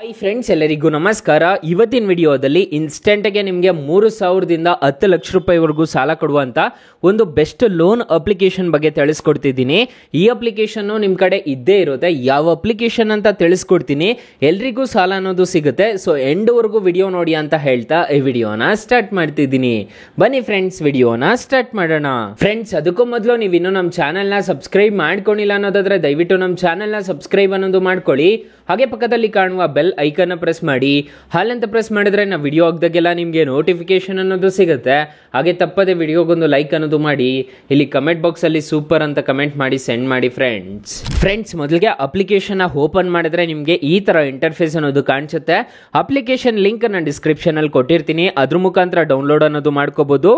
Hi friends, ಎಲ್ಲರಿಗೂ ನಮಸ್ಕಾರ. ಇವತ್ತಿನ ವಿಡಿಯೋದಲ್ಲಿ ಇನ್ಸ್ಟೆಂಟ್ಗೆ ನಿಮಗೆ 3,000ದಿಂದ 10 ಲಕ್ಷ ರೂಪಾಯಿವರೆಗೂ ಸಾಲ ಕೊಡುವಂಥ ಒಂದು ಬೆಸ್ಟ್ ಲೋನ್ ಅಪ್ಲಿಕೇಶನ್ ಬಗ್ಗೆ ತಿಳಿಸ್ಕೊಡ್ತಿದ್ದೀನಿ. ಈ ಅಪ್ಲಿಕೇಶನ್ನು ನಿಮ್ಮ ಕಡೆ ಇದ್ದೇ ಇರುತ್ತೆ. ಯಾವ ಅಪ್ಲಿಕೇಶನ್ ಅಂತ ತಿಳಿಸ್ಕೊಡ್ತೀನಿ. ಎಲ್ರಿಗೂ ಸಾಲ ಅನ್ನೋದು ಸಿಗುತ್ತೆ. ಸೊ ಎಂಡ್ವರೆಗೂ ವಿಡಿಯೋ ನೋಡಿ ಅಂತ ಹೇಳ್ತಾ ಈ ವಿಡಿಯೋನ ಸ್ಟಾರ್ಟ್ ಮಾಡ್ತಿದ್ದೀನಿ. ಬನ್ನಿ ಫ್ರೆಂಡ್ಸ್, ವಿಡಿಯೋನ ಸ್ಟಾರ್ಟ್ ಮಾಡೋಣ. ಫ್ರೆಂಡ್ಸ್, ಅದಕ್ಕೂ ಮೊದಲು ನೀವು ಇನ್ನೂ ನಮ್ಮ ಚಾನಲ್ನ ಸಬ್ಸ್ಕ್ರೈಬ್ ಮಾಡ್ಕೊಂಡಿಲ್ಲ ಅನ್ನೋದಾದ್ರೆ ದಯವಿಟ್ಟು ನಮ್ಮ ಚಾನಲ್ನ ಸಬ್ಸ್ಕ್ರೈಬ್ ಅನ್ನೋದು ಮಾಡ್ಕೊಳ್ಳಿ. ಹಾಗೆ ಪಕ್ಕದಲ್ಲಿ ಕಾಣುವ ಬೆಲ್ ಐಕನ್ನ ಪ್ರೆಸ್ ಮಾಡಿ. ಹಾಲಂತ ಪ್ರೆಸ್ ಮಾಡಿದ್ರೆ ನಾವು ವಿಡಿಯೋ ಹಾಕಿದಾಗೆಲ್ಲ ನಿಮಗೆ ನೋಟಿಫಿಕೇಶನ್ ಅನ್ನೋದು ಸಿಗುತ್ತೆ. ಹಾಗೆ ತಪ್ಪದೆ ವಿಡಿಯೋಗೊಂದು ಲೈಕ್ ಅನ್ನೋದು ಮಾಡಿ. ಇಲ್ಲಿ ಕಮೆಂಟ್ ಬಾಕ್ಸ್ ಅಲ್ಲಿ ಸೂಪರ್ ಅಂತ ಕಮೆಂಟ್ ಮಾಡಿ ಸೆಂಡ್ ಮಾಡಿ ಫ್ರೆಂಡ್ಸ್. ಮೊದಲಿಗೆ ಅಪ್ಲಿಕೇಶನ್ ಓಪನ್ ಮಾಡಿದ್ರೆ ನಿಮಗೆ ಈ ತರ ಇಂಟರ್ಫೇಸ್ ಅನ್ನೋದು ಕಾಣಿಸುತ್ತೆ. ಅಪ್ಲಿಕೇಶನ್ ಲಿಂಕ್ ನಾನು ಡಿಸ್ಕ್ರಿಪ್ಷನ್ ಅಲ್ಲಿ ಕೊಟ್ಟಿರ್ತೀನಿ. ಅದ್ರ ಮುಖಾಂತರ ಡೌನ್ಲೋಡ್ ಅನ್ನೋದು ಮಾಡ್ಕೋಬಹುದು.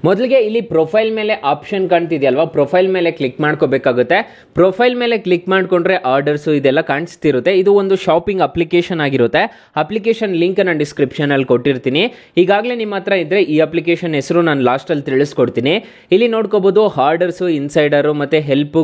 ಮೊದಲಿಗೆ ಇಲ್ಲಿ ಪ್ರೊಫೈಲ್ ಮೇಲೆ ಆಪ್ಷನ್ ಕಾಣ್ತಿದೆಯಲ್ವಾ, ಪ್ರೊಫೈಲ್ ಮೇಲೆ ಕ್ಲಿಕ್ ಮಾಡ್ಕೋಬೇಕಾಗುತ್ತೆ. ಪ್ರೊಫೈಲ್ ಮೇಲೆ ಕ್ಲಿಕ್ ಮಾಡ್ಕೊಂಡ್ರೆ ಆರ್ಡರ್ಸ್ ಇದೆಲ್ಲ ಕಾಣಿಸ್ತಿರುತ್ತೆ. ಇದು ಒಂದು ಶಾಪಿಂಗ್ ಅಪ್ಲಿಕೇಶನ್ ಆಗಿರುತ್ತೆ. ಅಪ್ಲಿಕೇಶನ್ ಲಿಂಕ್ ನಾನು ಡಿಸ್ಕ್ರಿಪ್ಷನ್ ಅಲ್ಲಿ ಕೊಟ್ಟಿರ್ತೀನಿ. ಈಗಾಗಲೇ ನಿಮ್ಮ ಹತ್ರ ಇದ್ರೆ ಈ ಅಪ್ಲಿಕೇಶನ್ ಹೆಸರು ನಾನು ಲಾಸ್ಟ್ ಅಲ್ಲಿ ತಿಳಿಸ್ಕೊಡ್ತೀನಿ. ಇಲ್ಲಿ ನೋಡ್ಕೋಬಹುದು ಆರ್ಡರ್ಸ್, ಇನ್ಸೈಡರ್ ಮತ್ತೆ ಹೆಲ್ಪ್,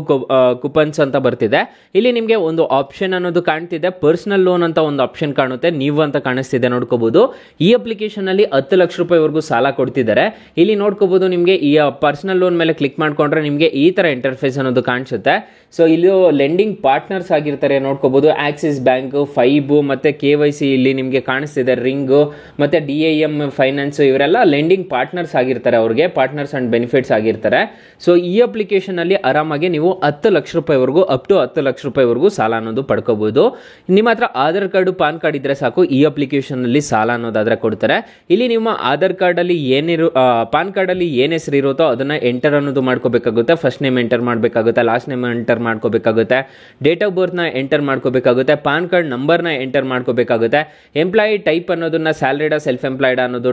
ಕೂಪನ್ಸ್ ಅಂತ ಬರ್ತಿದೆ. ಇಲ್ಲಿ ನಿಮಗೆ ಒಂದು ಆಪ್ಷನ್ ಅನ್ನೋದು ಕಾಣ್ತಿದೆ. ಪರ್ಸನಲ್ ಲೋನ್ ಅಂತ ಒಂದು ಆಪ್ಷನ್ ಕಾಣುತ್ತೆ, ನೀವು ಅಂತ ಕಾಣಿಸ್ತಿದೆ ನೋಡ್ಕೋಬಹುದು. ಈ ಅಪ್ಲಿಕೇಶನ್ ಅಲ್ಲಿ 10 ಲಕ್ಷ ರೂಪಾಯಿವರೆಗೂ ಸಾಲ ಕೊಡ್ತಿದ್ದಾರೆ. ಇಲ್ಲಿ ನೋಡ್ಕೋಬಹುದು ನಿಮಗೆ ಈ ಪರ್ಸನಲ್ ಲೋನ್ ಮೇಲೆ ಕ್ಲಿಕ್ ಮಾಡ್ಕೊಂಡ್ರೆ ನಿಮಗೆ ಈ ತರ ಇಂಟರ್ಫೇಸ್ ಅನ್ನೋದು ಕಾಣಿಸುತ್ತೆ. ಸೊ ಇಲ್ಲಿ ಲೆಂಡಿಂಗ್ ಪಾರ್ಟ್ನರ್ಸ್ ಆಗಿರ್ತಾರೆ ನೋಡ್ಕೋಬಹುದು. ಆಕ್ಸಿಸ್ ಬ್ಯಾಂಕ್, ಫೈಬ್ ಮತ್ತೆ KYC ಇಲ್ಲಿ ನಿಮಗೆ ಕಾಣಿಸ್ತಿದೆ. ರಿಂಗ್ ಮತ್ತೆ DIM ಫೈನಾನ್ಸ್ ಇವರೆಲ್ಲ ಲೆಂಡಿಂಗ್ ಪಾರ್ಟ್ನರ್ಸ್ ಆಗಿರ್ತಾರೆ. ಅವ್ರಿಗೆ ಪಾರ್ಟ್ನರ್ಸ್ ಅಂಡ್ ಬೆನಿಫಿಟ್ಸ್ ಆಗಿರ್ತಾರೆ. ಸೊ ಈ ಅಪ್ಲಿಕೇಶನ್ ಅಲ್ಲಿ ಆರಾಮಾಗಿ ನೀವು 10 ಲಕ್ಷ ರೂಪಾಯಿವರೆಗೂ ಅಪ್ ಟು 10 ಲಕ್ಷ ರೂಪಾಯಿವರೆಗೂ ಸಾಲ ಅನ್ನೋದು ಪಡ್ಕೋಬಹುದು. ನಿಮ್ಮ ಹತ್ರ ಆಧಾರ್ ಕಾರ್ಡ್, ಪಾನ್ ಕಾರ್ಡ್ ಇದ್ರೆ ಸಾಕು ಈ ಅಪ್ಲಿಕೇಶನ್ ಅಲ್ಲಿ ಸಾಲ ಅನ್ನೋದಾದ್ರೆ ಕೊಡ್ತಾರೆ. ಇಲ್ಲಿ ನಿಮ್ಮ ಆಧಾರ್ ಕಾರ್ಡ್ ಅಲ್ಲಿ ಪಾನ್ ಕಾರ್ಡ್ ಅಲ್ಲಿ ಏನ್ ಹೆಸರು ಇರುತ್ತೋ ಅದನ್ನ ಎಂಟರ್ ಅನ್ನೋದು ಮಾಡ್ಕೋಬೇಕಾಗುತ್ತೆ. ಫಸ್ಟ್ ನೇಮ್ ಎಂಟರ್ ಮಾಡಬೇಕಾಗುತ್ತೆ, ಲಾಸ್ಟ್ ನೇಮ್ ಎಂಟರ್ ಮಾಡ್ಕೋಬೇಕಾಗುತ್ತೆ, ಡೇಟ್ ಆಫ್ ಬರ್ತ್ ನ ಎಂಟರ್ ಮಾಡ್ಕೋಬೇಕಾಗುತ್ತೆ, ಪಾನ್ ಕಾರ್ಡ್ ನಂಬರ್ ನ ಎಂಟರ್ ಮಾಡ್ಕೋಬೇಕಾಗುತ್ತೆ, ಎಂಪ್ಲಾಯಿ ಟೈಪ್ ಅನ್ನೋದನ್ನ ಸ್ಯಾಲರಿಡ್ ಸೆಲ್ಫ್ ಎಂಪ್ಲಾಯ್ಡ್ ಅನ್ನೋದು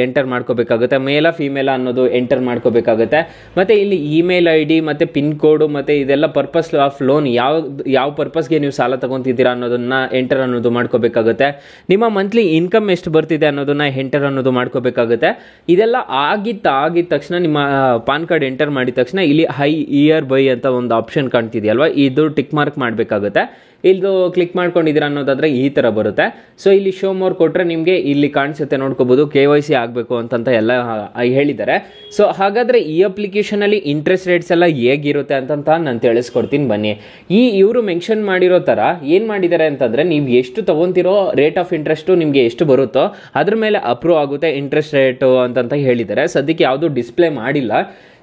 ಎಂಟರ್ ಮಾಡ್ಕೋಬೇಕಾಗುತ್ತೆ, ಮೇಲ ಫಿಮೇಲ್ ಅನ್ನೋದು ಎಂಟರ್ ಮಾಡ್ಕೋಬೇಕಾಗುತ್ತೆ. ಮತ್ತೆ ಇಲ್ಲಿ ಇಮೇಲ್ ID ಮತ್ತೆ ಪಿನ್ ಕೋಡ್ ಮತ್ತೆ ಇದೆಲ್ಲ ಪರ್ಪಸ್ ಆಫ್ ಲೋನ್, ಯಾವ ಪರ್ಪಸ್ಗೆ ನೀವು ಸಾಲ ತಗೊಂತಿದ್ದೀರಾ ಅನ್ನೋದನ್ನ ಎಂಟರ್ ಅನ್ನೋದು ಮಾಡ್ಕೋಬೇಕಾಗುತ್ತೆ. ನಿಮ್ಮ ಮಂತ್ಲಿ ಇನ್ಕಮ್ ಎಷ್ಟು ಬರ್ತಿದೆ ಅನ್ನೋದನ್ನ ಎಂಟರ್ ಅನ್ನೋದು ಮಾಡ್ಕೋಬೇಕಾಗುತ್ತೆ. ಇದೆಲ್ಲ ಆಗಿದ್ದ ತಕ್ಷಣ ನಿಮ್ಮ ಪಾನ್ ಕಾರ್ಡ್ ಎಂಟರ್ ಮಾಡಿದ ತಕ್ಷಣ ಇಲ್ಲಿ ಹೈ ಇಯರ್ ಬೈ ಅಂತ ಒಂದು ಆಪ್ಷನ್ ಕಾಣ್ತಿದೆಯಲ್ವಾ, ಇದು ಟಿಕ್ ಮಾರ್ಕ್ ಮಾಡಬೇಕಾಗುತ್ತೆ. ಇದು ಕ್ಲಿಕ್ ಮಾಡ್ಕೊಂಡಿದ್ದೀರಾ ಅನ್ನೋದಾದ್ರೆ ಈ ತರ ಬರುತ್ತೆ. ಸೊ ಇಲ್ಲಿ ಶೋ ಮೋರ್ ಕೊಟ್ರೆ ನಿಮಗೆ ಇಲ್ಲಿ ಕಾಣಿಸುತ್ತೆ ನೋಡ್ಕೋಬಹುದು. KYC ಆಗಬೇಕು ಅಂತ ಎಲ್ಲ ಹೇಳಿದ್ದಾರೆ. ಸೊ ಹಾಗಾದ್ರೆ ಈ ಅಪ್ಲಿಕೇಶನ್ ಅಲ್ಲಿ ಇಂಟ್ರೆಸ್ಟ್ ರೇಟ್ಸ್ ಎಲ್ಲ ಹೇಗಿರುತ್ತೆ ಅಂತ ನಾನು ತಿಳಿಸ್ಕೊಡ್ತೀನಿ ಬನ್ನಿ. ಇವರು ಮೆನ್ಷನ್ ಮಾಡಿರೋ ತರ ಏನ್ ಮಾಡಿದ್ದಾರೆ ಅಂತಂದ್ರೆ, ನೀವು ಎಷ್ಟು ತಗೊಂತಿರೋ ರೇಟ್ ಆಫ್ ಇಂಟ್ರೆಸ್ಟ್ ನಿಮ್ಗೆ ಎಷ್ಟು ಬರುತ್ತೋ ಅದ್ರ ಮೇಲೆ ಅಪ್ರೂವ್ ಆಗುತ್ತೆ ಇಂಟ್ರೆಸ್ಟ್ ರೇಟ್ ಅಂತ ಹೇಳಿದ್ದಾರೆ. ಸದ್ಯಕ್ಕೆ ಯಾವುದು ಡಿಸ್ಪ್ಲೇ ಮಾಡಿಲ್ಲ.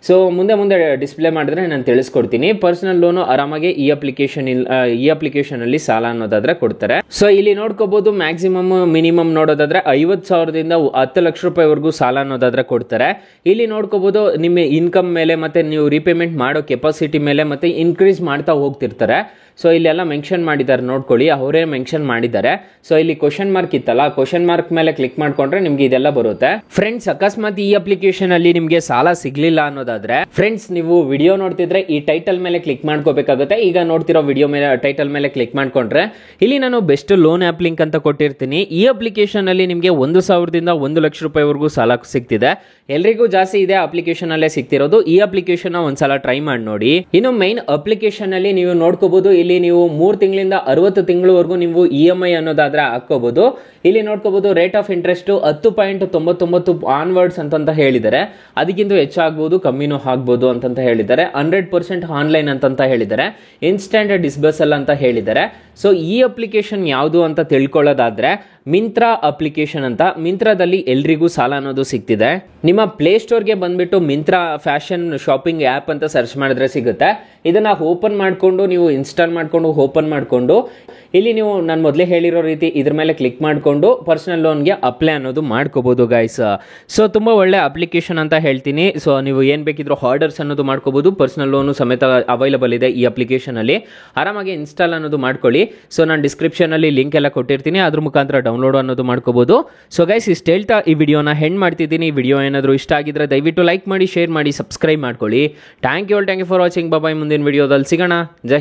ಸೊ ಮುಂದೆ ಡಿಸ್ಪ್ಲೇ ಮಾಡಿದ್ರೆ ನಾನು ತಿಳಿಸ್ಕೊಡ್ತೀನಿ. ಪರ್ಸನಲ್ ಲೋನು ಆರಾಮಾಗಿ ಈ ಅಪ್ಲಿಕೇಶನ್ ಅಲ್ಲಿ ಸಾಲ ಅನ್ನೋದಾದ್ರೆ ಕೊಡ್ತಾರೆ. ಸೊ ಇಲ್ಲಿ ನೋಡ್ಕೋಬಹುದು ಮ್ಯಾಕ್ಸಿಮಮ್ ಮಿನಿಮಮ್ ನೋಡೋದಾದ್ರೆ 50,000ದಿಂದ 10 ಲಕ್ಷ ರೂಪಾಯಿವರೆಗೂ ಸಾಲ ಅನ್ನೋದಾದ್ರೆ ಕೊಡ್ತಾರೆ. ಇಲ್ಲಿ ನೋಡ್ಕೋಬಹುದು ನಿಮ್ಮ ಇನ್ಕಮ್ ಮೇಲೆ ಮತ್ತೆ ನೀವು ರೀಪೇಮೆಂಟ್ ಮಾಡೋ ಕೆಪಾಸಿಟಿ ಮೇಲೆ ಮತ್ತೆ ಇನ್ಕ್ರೀಸ್ ಮಾಡ್ತಾ ಹೋಗ್ತಿರ್ತಾರೆ. ಸೊ ಇಲ್ಲೆಲ್ಲ ಮೆನ್ಷನ್ ಮಾಡಿದ್ದಾರೆ ನೋಡ್ಕೊಳ್ಳಿ, ಅವರೇ ಮೆನ್ಷನ್ ಮಾಡಿದ್ದಾರೆ. ಸೊ ಇಲ್ಲಿ ಕ್ವಶನ್ ಮಾರ್ಕ್ ಇತ್ತಲ್ಲ, ಕ್ವಶನ್ ಮಾರ್ಕ್ ಮೇಲೆ ಕ್ಲಿಕ್ ಮಾಡ್ಕೊಂಡ್ರೆ ನಿಮ್ಗೆ ಇದೆಲ್ಲ ಬರುತ್ತೆ. ಫ್ರೆಂಡ್ಸ್, ಅಕಸ್ಮಾತ್ ಈ ಅಪ್ಲಿಕೇಶನ್ ಅಲ್ಲಿ ನಿಮ್ಗೆ ಸಾಲ ಸಿಗ್ಲಿಲ್ಲ ಅನ್ನೋದಾದ್ರೆ ಫ್ರೆಂಡ್ಸ್ ನೀವು ವಿಡಿಯೋ ನೋಡ್ತಿದ್ರೆ ಈ ಟೈಟಲ್ ಮೇಲೆ ಕ್ಲಿಕ್ ಮಾಡ್ಕೋಬೇಕಾಗುತ್ತೆ. ಈಗ ನೋಡ್ತಿರೋ ವಿಡಿಯೋ ಮೇಲೆ ಟೈಟಲ್ ಮೇಲೆ ಕ್ಲಿಕ್ ಮಾಡ್ಕೊಂಡ್ರೆ ಇಲ್ಲಿ ನಾನು ಬೆಸ್ಟ್ ಲೋನ್ ಆಪ್ ಲಿಂಕ್ ಅಂತ ಕೊಟ್ಟಿರ್ತೀನಿ. ಈ ಅಪ್ಲಿಕೇಶನ್ ಅಲ್ಲಿ ನಿಮ್ಗೆ 1,000ದಿಂದ 1 ಲಕ್ಷ ರೂಪಾಯಿವರೆಗೂ ಸಾಲ ಸಿಗ್ತಿದೆ. ಎಲ್ರಿಗೂ ಜಾಸ್ತಿ ಇದೆ ಅಪ್ಲಿಕೇಶನ್ ಅಲ್ಲೇ ಸಿಗ್ತಿರೋದು. ಈ ಅಪ್ಲಿಕೇಶನ್ ಒಂದ್ಸಲ ಟ್ರೈ ಮಾಡಿ ನೋಡಿ. ಇನ್ನು ಮೈನ್ ಅಪ್ಲಿಕೇಶನ್ ಅಲ್ಲಿ ನೀವು ನೋಡ್ಕೋಬಹುದು, ಇಲ್ಲಿ ನೀವು 3 ತಿಂಗಳಿಂದ 60 ತಿಂಗಳವರೆಗೂ ನೀವು EMI ಅನ್ನೋದಾದ್ರೆ ಹಾಕೋಬಹುದು. ಇಲ್ಲಿ ನೋಡ್ಕೋಬಹುದು ರೇಟ್ ಆಫ್ ಇಂಟ್ರೆಸ್ಟ್ 10.99 ಆನ್ವರ್ಡ್ಸ್ ಅಂತ ಹೇಳಿದ್ದಾರೆ. ಅದಕ್ಕಿಂತ ಹೆಚ್ಚಾಗಬಹುದು, ಕಮ್ಮಿನೂ ಆಗ್ಬಹುದು ಅಂತ ಹೇಳಿದ್ದಾರೆ. 100% ಆನ್ಲೈನ್ ಅಂತ ಹೇಳಿದ್ದಾರೆ. ಇನ್ಸ್ಟೆಂಟ್ ಡಿಸ್ಬರ್ಸಲ್ ಅಂತ ಹೇಳಿದ್ದಾರೆ. ಸೊ ಈ ಅಪ್ಲಿಕೇಶನ್ ಯಾವುದು ಅಂತ ತಿಳ್ಕೊಳ್ಳೋದಾದ್ರೆ ಮಿಂತ್ರಾ ಅಪ್ಲಿಕೇಶನ್ ಅಂತ. ಮಿಂತ್ರಾದಲ್ಲಿ ಎಲ್ರಿಗೂ ಸಾಲ ಅನ್ನೋದು ಸಿಗ್ತಿದೆ. ನಿಮ್ಮ ಪ್ಲೇ ಸ್ಟೋರ್ಗೆ ಬಂದ್ಬಿಟ್ಟು ಮಿಂತ್ರಾ ಫ್ಯಾಷನ್ ಶಾಪಿಂಗ್ ಆ್ಯಪ್ ಅಂತ ಸರ್ಚ್ ಮಾಡಿದ್ರೆ ಸಿಗುತ್ತೆ. ಇದನ್ನ ಓಪನ್ ಮಾಡಿಕೊಂಡು ನೀವು ಇನ್ಸ್ಟಾಲ್ ಮಾಡಿಕೊಂಡು ಓಪನ್ ಮಾಡಿಕೊಂಡು ಇಲ್ಲಿ ನೀವು ನಾನು ಮೊದಲೇ ಹೇಳಿರೋ ರೀತಿ ಇದ್ರ ಮೇಲೆ ಕ್ಲಿಕ್ ಮಾಡಿಕೊಂಡು ಪರ್ಸನಲ್ ಲೋನ್ಗೆ ಅಪ್ಲೈ ಅನ್ನೋದು ಮಾಡ್ಕೋಬಹುದು ಗೈಸ್. ಸೊ ತುಂಬಾ ಒಳ್ಳೆ ಅಪ್ಲಿಕೇಶನ್ ಅಂತ ಹೇಳ್ತೀನಿ. ಸೊ ನೀವು ಏನ್ ಬೇಕಿದ್ರು ಆರ್ಡರ್ಸ್ ಅನ್ನೋದು ಮಾಡ್ಕೋಬಹುದು. ಪರ್ಸನಲ್ ಲೋನು ಸಮೇತ ಅವೈಲಬಲ್ ಇದೆ ಈ ಅಪ್ಲಿಕೇಶನ್ ಅಲ್ಲಿ. ಆರಾಮಾಗಿ ಇನ್ಸ್ಟಾಲ್ ಅನ್ನೋದು ಮಾಡ್ಕೊಳ್ಳಿ. ಸೊ ನಾನು ಡಿಸ್ಕ್ರಿಪ್ಷನ್ ಅಲ್ಲಿ ಲಿಂಕ್ ಎಲ್ಲ ಕೊಟ್ಟಿರ್ತೀನಿ, ಅದ್ರ ಮುಖಾಂತರ ಡೌನ್ಲೋಡ್ ಅನ್ನೋದು ಮಾಡ್ಕೋಬಹುದು. ಸೊ ಗೈಸ್, ಇಷ್ಟು ಹೇಳ್ತಾ ಈ ವಿಡಿಯೋನ ಹೆಂಡ್ ಮಾಡ್ತಿದ್ದೀನಿ. ಈ ವಿಡಿಯೋ ಏನಾದರೂ ಇಷ್ಟ ಆಗಿದ್ರೆ ದಯವಿಟ್ಟು ಲೈಕ್ ಮಾಡಿ, ಶೇರ್ ಮಾಡಿ, ಸಬ್ಸ್ಕ್ರೈಬ್ ಮಾಡ್ಕೊಳ್ಳಿ. Thank you for watching. Bye. ಮುಂದಿನ ವಿಡಿಯೋದಲ್ಲಿ ಸಿಗೋಣ. ಜೈ ಹಿಂದ್.